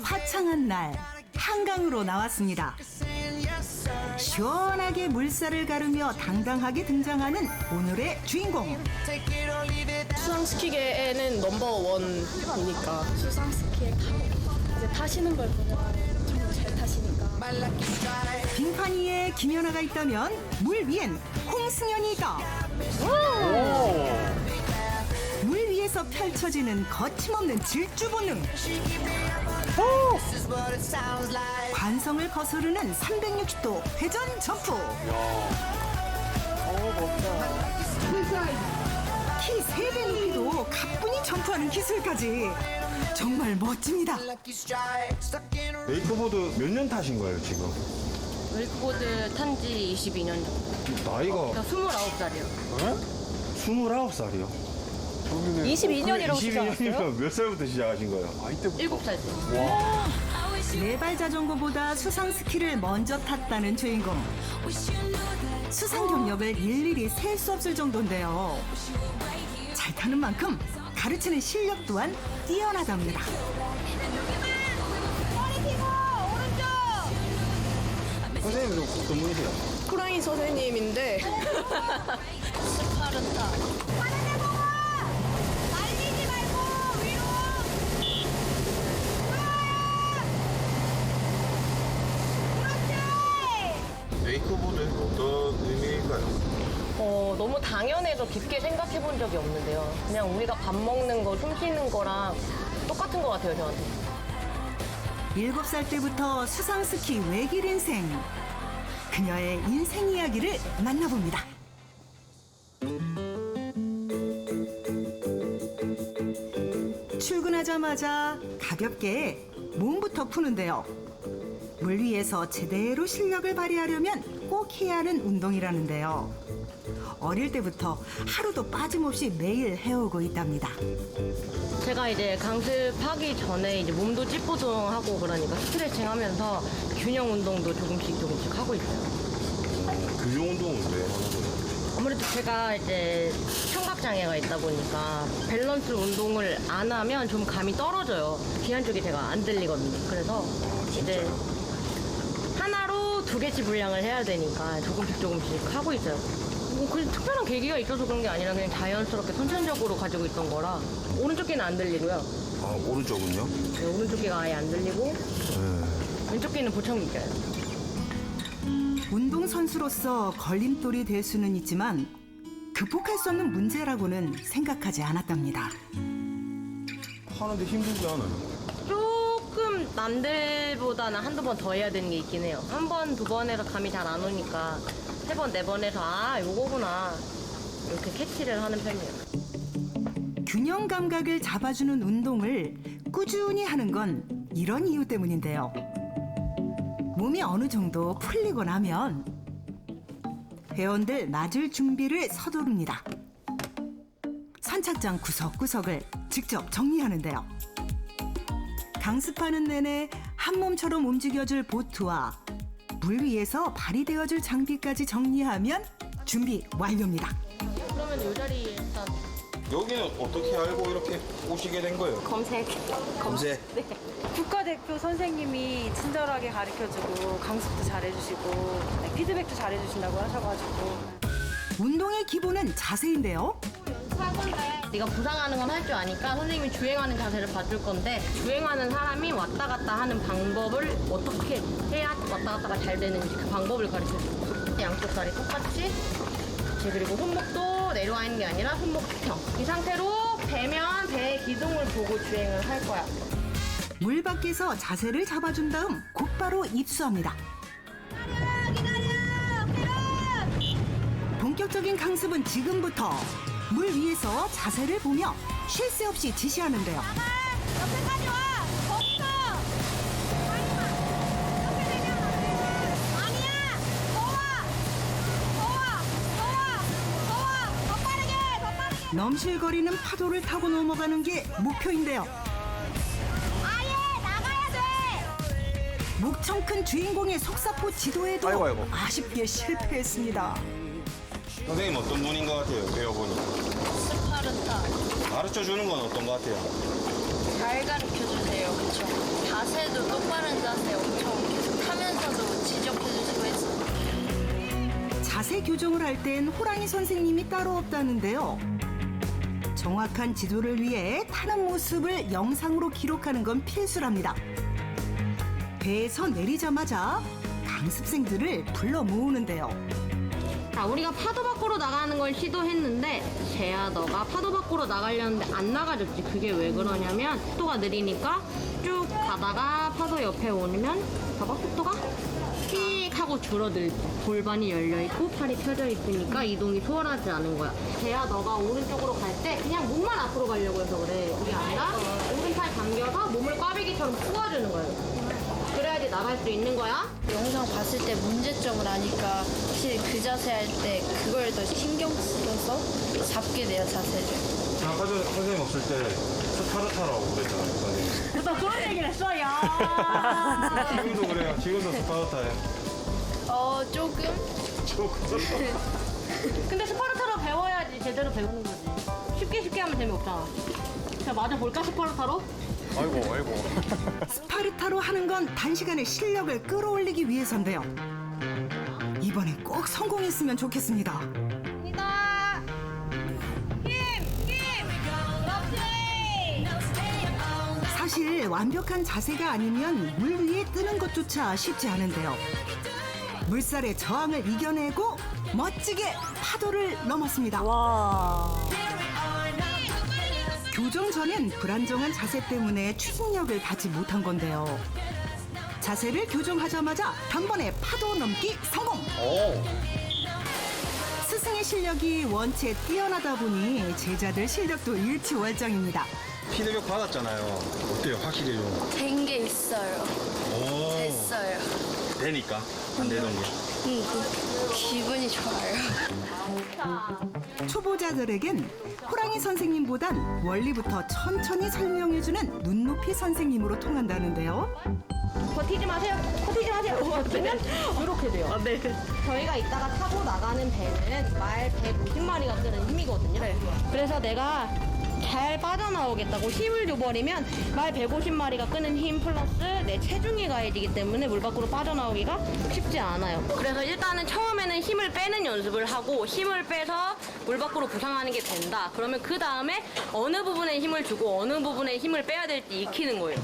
화창한 날 한강으로 나왔습니다. 시원하게 물살을 가르며 당당하게 등장하는 오늘의 주인공. 수상스키계에는 넘버원이니까. 수상스키에 이제 타시는 걸 보면 정말 잘 타시니까. 빙판 위에 김연아가 있다면 물 위엔 홍승연이 있다. 물 위에서 펼쳐지는 거침없는 질주 본능. 관성을 거스르는 360도 회전 점프. 키 3배 높이도 가뿐히 점프하는 기술까지 정말 멋집니다. 웨이크보드 몇 년 타신 거예요, 지금? 웨이크보드 탄 지 22년 정도. 나이가 저 29살이요. 29살이요? 22년이라고 쓰지 않았어요? 22년이면 몇 살부터 시작하신 거예요? 7살 때. 네발 자전거보다 수상 스키를 먼저 탔다는 주인공. 수상 경력을 일일이 셀 수 없을 정도인데요. 잘 타는 만큼 가르치는 실력 또한 뛰어나답니다. 선생님은 어떤 분이세요? 프라인 선생님인데 웨이크보드 어떤 의미인가요? 너무 당연해서 깊게 생각해 본 적이 없는데요. 그냥 우리가 밥 먹는 거, 숨 쉬는 거랑 똑같은 것 같아요, 저한테. 7살 때부터 수상 스키 외길 인생. 그녀의 인생 이야기를 만나봅니다. 출근하자마자 가볍게 몸부터 푸는데요. 물 위에서 제대로 실력을 발휘하려면 꼭 해야 하는 운동이라는데요. 어릴 때부터 하루도 빠짐없이 매일 해오고 있답니다. 제가 이제 강습하기 전에 이제 몸도 찌뿌둥하고 그러니까 스트레칭 하면서 균형 운동도 조금씩 하고 있어요. 균형 운동은 왜 하는 거예요? 아무래도 제가 이제 청각장애가 있다 보니까 밸런스 운동을 안 하면 좀 감이 떨어져요. 귀 한쪽이 제가 안 들리거든요. 그래서 이제 하나로 2개치 분량을 해야 되니까 조금씩 하고 있어요. 뭐 그냥 특별한 계기가 있어서 그런 게 아니라 그냥 자연스럽게 선천적으로 가지고 있던 거라. 오른쪽 귀는 안 들리고요. 아, 오른쪽은요? 네, 오른쪽 귀가 아예 안 들리고 왼쪽 귀는 보청기 껴요. 운동선수로서 걸림돌이 될 수는 있지만 극복할 수 없는 문제라고는 생각하지 않았답니다. 하는데 힘들지 않아요? 조금 남들보다는 한두 번 더 해야 되는 게 있긴 해요. 1번, 2번 해서 감이 잘 안 오니까 3번, 4번 해서 아, 요거구나. 이렇게 캐치를 하는 편이에요. 균형 감각을 잡아주는 운동을 꾸준히 하는 건 이런 이유 때문인데요. 몸이 어느 정도 풀리고 나면 회원들 맞을 준비를 서두릅니다. 선착장 구석구석을 직접 정리하는데요. 강습하는 내내 한 몸처럼 움직여줄 보트와 물 위에서 발휘되어줄 장비까지 정리하면 준비 완료입니다. 그러면 이 자리에 일단 여기는 어떻게 알고 이렇게 오시게 된 거예요? 검색. 검색? 국가대표 선생님이 친절하게 가르쳐주고 강습도 잘해주시고 피드백도 잘해주신다고 하셔가지고 운동의 기본은 자세인데요. 네가 부상하는 건 할 줄 아니까 선생님이 주행하는 자세를 봐줄 건데 주행하는 사람이 왔다 갔다 하는 방법을 어떻게 해야 왔다 갔다가 잘 되는지 그 방법을 가르쳐줘요. 양쪽 다리 똑같이 그리고 손목도 내려와 있는 게 아니라 손목 수평. 이 상태로 배면 배의 기둥을 보고 주행을 할 거야. 물 밖에서 자세를 잡아준 다음 곧바로 입수합니다. 본격적인 강습은 지금부터 물 위에서 자세를 보며 쉴 새 없이 지시하는데요. 옆에까지 와! 멈춰! 이렇게 되면 안 돼. 아니야! 더 와! 더 빠르게! 넘실거리는 파도를 타고 넘어가는 게 목표인데요. 아예 나가야 돼! 목청 큰 주인공의 속사포 지도에도 아이고. 아쉽게 실패했습니다. 선생님 어떤 분인 것 같아요, 배워보니까? 스파르타. 가르쳐 주는 건 어떤 것 같아요? 잘 가르쳐 주세요. 그쵸? 교정을 할 땐 호랑이 선생님이 따로 없다는데요. 정확한 지도를 위해 타는 모습을 영상으로 기록하는 건 필수랍니다. 배에서 내리자마자 강습생들을 불러 모으는데요. 자, 우리가 파도 밖으로 나가는 걸 시도했는데 쟤야 너가 파도 밖으로 나가려는데 안 나가졌지. 그게 왜 그러냐면 속도가 느리니까 쭉 가다가 파도 옆에 오면 봐봐, 속도가 삑 하고 줄어들지. 골반이 열려있고 팔이 펴져 있으니까 이동이 수월하지 않은 거야. 쟤야 너가 오른쪽으로 갈 때 그냥 몸만 앞으로 가려고 해서 그래. 그게 아니라 오른팔 당겨서 몸을 꽈배기처럼 꼬아주는 거예요. 그래야지 나갈 수 있는 거야. 영상 봤을 때 문제점을 아니까 확실히 그 자세 할 때 그걸 더 신경 써서 잡게 돼요, 자세를. 아까 전에 선생님 없을 때 스파르타라고 그랬잖아요, 선생님. 나 그런 얘기를 했어, 야. 지금도 그래요. 지금도 스파르타예요. 조금? 근데 스파르타로 배워야지 제대로 배우는 거지. 쉽게 하면 재미없잖아. 자, 맞아 볼까, 스파르타로? 아이고. 스파르타로 하는 건 단시간에 실력을 끌어올리기 위해서인데요. 이번엔 꼭 성공했으면 좋겠습니다. 갑니다. 사실 완벽한 자세가 아니면 물 위에 뜨는 것조차 쉽지 않은데요. 물살의 저항을 이겨내고 멋지게 파도를 넘었습니다. 교정 전엔 불안정한 자세 때문에 추진력을 받지 못한 건데요. 자세를 교정하자마자 단번에 파도 넘기 성공! 스승의 실력이 원체 뛰어나다 보니 제자들 실력도 일취월장입니다. 피드백 받았잖아요. 어때요? 확실히 좀. 된 게 있어요. 됐어요. 되니까 안 되던 게. 기분이 좋아요. 초보자들에겐 호랑이 선생님보단 원리부터 천천히 설명해주는 눈높이 선생님으로 통한다는데요. 버티지 마세요. 이렇게 돼요. 네. 저희가 이따가 타고 나가는 배는 말 150마리가 끄는 힘이거든요. 그래서 내가 잘 빠져나오겠다고 힘을 줘버리면 말 150마리가 끄는 힘 플러스 내 체중이 가해지기 때문에 물 밖으로 빠져나오기가 쉽지 않아요. 그래서 일단은 처음에는 힘을 빼는 연습을 하고 힘을 빼서 물 밖으로 부상하는 게 된다. 그러면 그 다음에 어느 부분에 힘을 주고 어느 부분에 힘을 빼야 될지 익히는 거예요.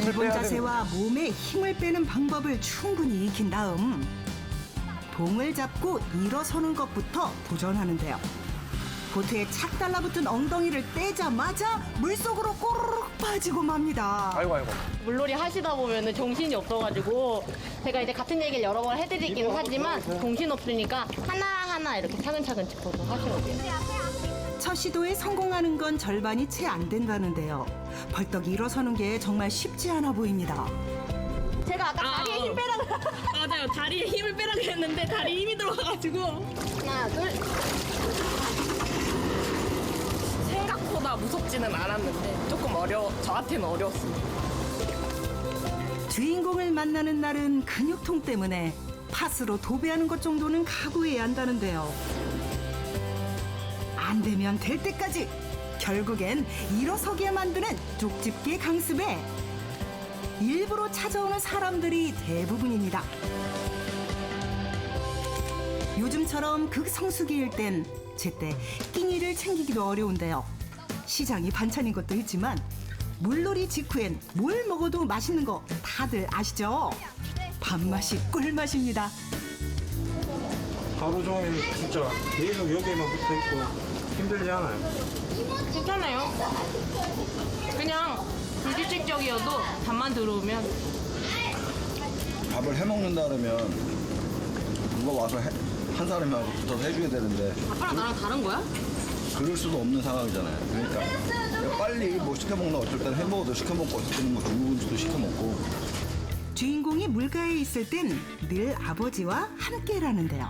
기본 자세와 몸에 힘을 빼는 방법을 충분히 익힌 다음 봉을 잡고 일어서는 것부터 도전하는데요. 보트에 착 달라붙은 엉덩이를 떼자마자 물속으로 꼬르륵 빠지고 맙니다. 아이고. 물놀이 하시다 보면은 정신이 없어가지고 제가 이제 같은 얘기를 여러 번 해드리기는 하지만 정신 없으니까 하나하나 이렇게 차근차근 짚어서 하시면 돼요. 첫 시도에 성공하는 건 절반이 채 안 된다는데요. 벌떡 일어서는 게 정말 쉽지 않아 보입니다. 제가 아까 다리에 힘 빼라고 맞아요. 다리에 힘을 빼라고 했는데 다리에 힘이 들어가가지고 하나 둘 생각보다 무섭지는 않았는데 조금 저한테는 어려웠습니다. 주인공을 만나는 날은 근육통 때문에 팥으로 도배하는 것 정도는 각오해야 한다는데요. 안 되면 될 때까지 결국엔 일어서게 만드는 쪽집게 강습에 일부러 찾아오는 사람들이 대부분입니다. 요즘처럼 극성수기일 땐 제때 끼니를 챙기기도 어려운데요. 시장이 반찬인 것도 있지만 물놀이 직후엔 뭘 먹어도 맛있는 거 다들 아시죠? 밥맛이 꿀맛입니다. 하루 종일 진짜 계속 여기에만 붙어 있고 힘들지 않아요? 괜찮아요. 그냥 불규칙적이어도 잠만 들어오면 밥을 해먹는다 그러면 누가 와서 한 사람이 와서 붙어서 해줘야 되는데 아빠랑 나랑 다른 거야? 그럴 수도 없는 상황이잖아요. 그러니까 빨리 뭐 시켜먹나 어쩔 때는 햄버거도 시켜먹고 어쩔 때는 뭐 중국음식도 시켜먹고. 주인공이 물가에 있을 땐 늘 아버지와 함께라는데요.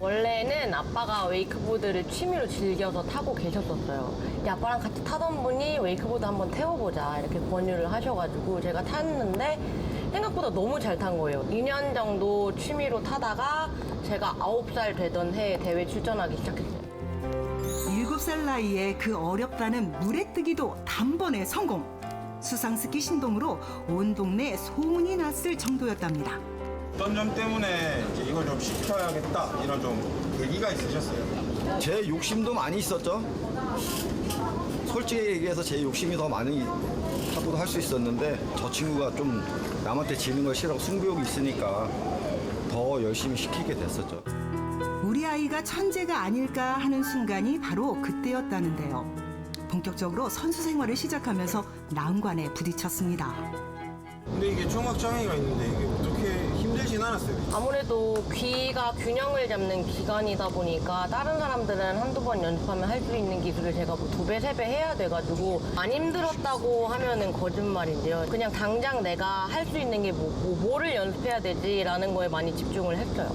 원래는 아빠가 웨이크보드를 취미로 즐겨서 타고 계셨었어요. 근데 아빠랑 같이 타던 분이 웨이크보드 한번 태워보자 이렇게 권유를 하셔가지고 제가 탔는데 생각보다 너무 잘 탄 거예요. 2년 정도 취미로 타다가 제가 9살 되던 해에 대회 출전하기 시작했어요. 7살 나이에 그 어렵다는 물에 뜨기도 단번에 성공. 수상스키 신동으로 온 동네 소문이 났을 정도였답니다. 어떤 점 때문에 이제 이걸 좀 시켜야겠다 이런 좀 계기가 있으셨어요? 제 욕심도 많이 있었죠. 솔직히 얘기해서 제 욕심이 더 많이 하고도 할 수 있었는데 저 친구가 좀 남한테 지는 걸 싫어하고 승부욕이 있으니까 더 열심히 시키게 됐었죠. 우리 아이가 천재가 아닐까 하는 순간이 바로 그때였다는데요. 본격적으로 선수 생활을 시작하면서 난관에 부딪혔습니다. 근데 이게 청각장애가 있는데 이게 어떻게 힘들진 않았어요? 아무래도 귀가 균형을 잡는 기관이다 보니까 다른 사람들은 한두 번 연습하면 할 수 있는 기술을 제가 뭐 2배, 3배 해야 돼가지고 안 힘들었다고 하면은 거짓말인데요. 그냥 당장 내가 할 수 있는 게 뭐를 연습해야 되지라는 거에 많이 집중을 했어요.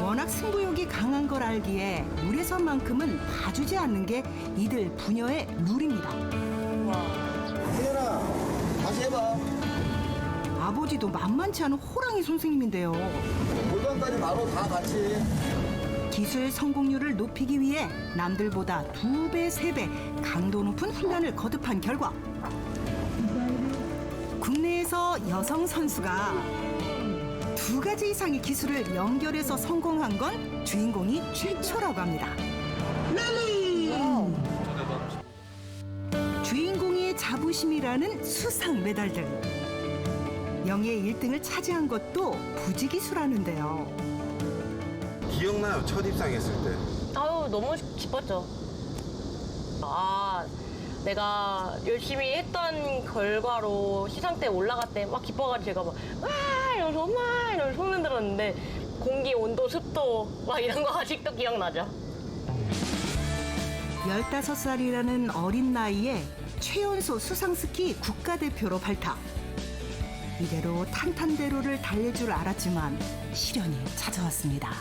워낙 승부욕이 강한 걸 알기에 우레선만큼은 봐주지 않는 게 이들 부녀의 룰입니다. 혜연아, 다시 해봐. 아버지도 만만치 않은 호랑이 선생님인데요. 골반까지 바로 다 같이. 기술 성공률을 높이기 위해 남들보다 2배, 3배 강도 높은 훈련을 거듭한 결과 국내에서 여성 선수가 2가지 이상의 기술을 연결해서 성공한 건 주인공이 최초라고 합니다. 주인공의 자부심이라는 수상 메달들. 영예 1등을 차지한 것도 부지기수라는데요. 기억나요? 첫 입상했을 때. 아유, 너무 기뻤죠. 내가 열심히 했던 결과로 시상 때 올라갈 때 막 기뻐가지고 제가 막 이러면서 엄마 이러면서 손 흔들었는데 공기 온도 습도 막 이런 거 아직도 기억나죠. 15살이라는 어린 나이에 최연소 수상스키 국가대표로 발탁. 이대로 탄탄대로를 달릴 줄 알았지만 시련이 찾아왔습니다.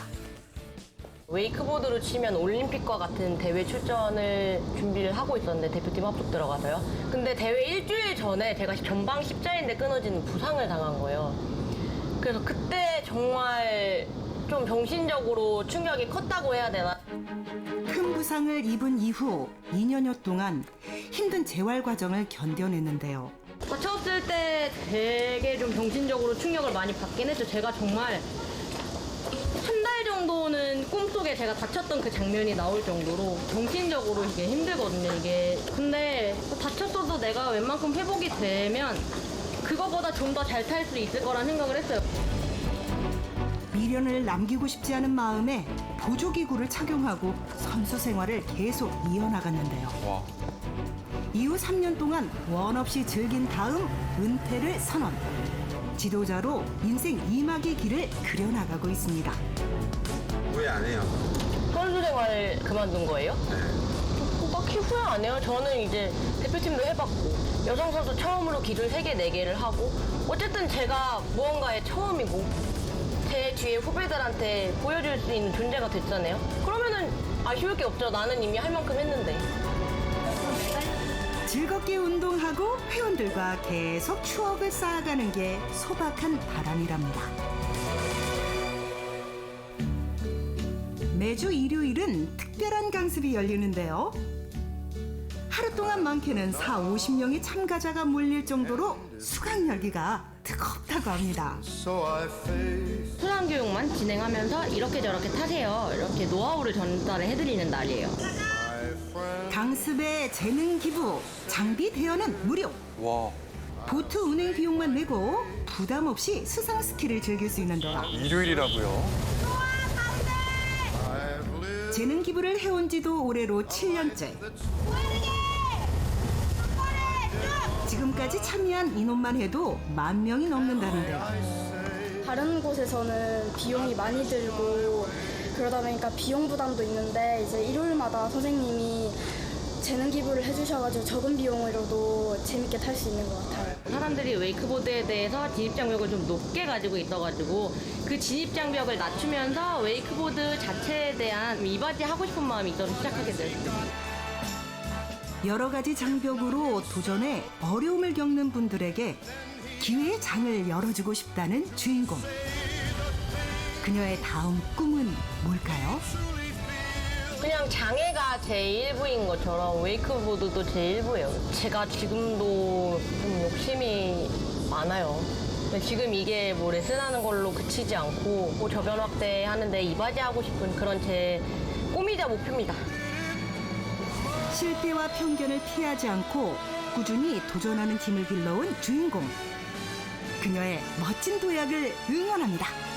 웨이크보드로 치면 올림픽과 같은 대회 출전을 준비를 하고 있었는데 대표팀 합숙 들어가서요. 근데 대회 일주일 전에 제가 전방 십자인대 끊어지는 부상을 당한 거예요. 그래서 그때 정말 좀 정신적으로 충격이 컸다고 해야 되나? 큰 부상을 입은 이후 2년여 동안 힘든 재활 과정을 견뎌냈는데요. 다쳤을 때 되게 좀 정신적으로 충격을 많이 받긴 했죠. 제가 정말 한 달 정도는 꿈속에 제가 다쳤던 그 장면이 나올 정도로 정신적으로 이게 힘들거든요, 이게. 근데 다쳤어도 내가 웬만큼 회복이 되면 그거보다 좀 더 잘 탈 수 있을 거란 생각을 했어요. 미련을 남기고 싶지 않은 마음에 보조기구를 착용하고 선수 생활을 계속 이어나갔는데요. 이후 3년 동안 원 없이 즐긴 다음 은퇴를 선언. 지도자로 인생 2막의 길을 그려나가고 있습니다. 후회 안 해요. 선수 생활 그만둔 거예요? 딱히 후회 안 해요. 저는 이제 대표팀도 해봤고 여성 선수 처음으로 기술 3개, 4개를 하고 어쨌든 제가 무언가의 처음이고 제 뒤에 후배들한테 보여줄 수 있는 존재가 됐잖아요. 그러면은 아쉬울 게 없죠. 나는 이미 할 만큼 했는데. 즐겁게 운동하고 회원들과 계속 추억을 쌓아가는 게 소박한 바람이랍니다. 매주 일요일은 특별한 강습이 열리는데요. 하루 동안 많게는 40~50명의 참가자가 몰릴 정도로 수강 열기가 뜨겁다고 합니다. 수상 교육만 진행하면서 이렇게 저렇게 타세요. 이렇게 노하우를 전달을 해드리는 날이에요. 강습에 재능 기부, 장비 대여는 무료. 보트 운행 비용만 내고 부담 없이 수상 스키를 즐길 수 있는데요. 일요일이라고요? 재능 기부를 해온 지도 올해로 7년째. 지금까지 참여한 인원만 해도 10,000명이 넘는다는데요. 다른 곳에서는 비용이 많이 들고 그러다 보니까 비용 부담도 있는데 이제 일요일마다 선생님이 재능 기부를 해주셔가지고 적은 비용으로도 재밌게 탈 수 있는 것 같아요. 사람들이 웨이크보드에 대해서 진입장벽을 좀 높게 가지고 있어가지고 그 진입장벽을 낮추면서 웨이크보드 자체에 대한 이바지하고 싶은 마음이 있어서 시작하게 됐습니다. 여러 가지 장벽으로 도전에 어려움을 겪는 분들에게 기회의 장을 열어주고 싶다는 주인공. 그녀의 다음 꿈은 뭘까요? 그냥 장애가 제 일부인 것처럼 웨이크보드도 제 일부예요. 제가 지금도 좀 욕심이 많아요. 지금 이게 뭐 레슨하는 걸로 그치지 않고 뭐 저변 확대 하는데 이바지하고 싶은 그런 제 꿈이자 목표입니다. 실패와 편견을 피하지 않고 꾸준히 도전하는 힘을 길러온 주인공. 그녀의 멋진 도약을 응원합니다.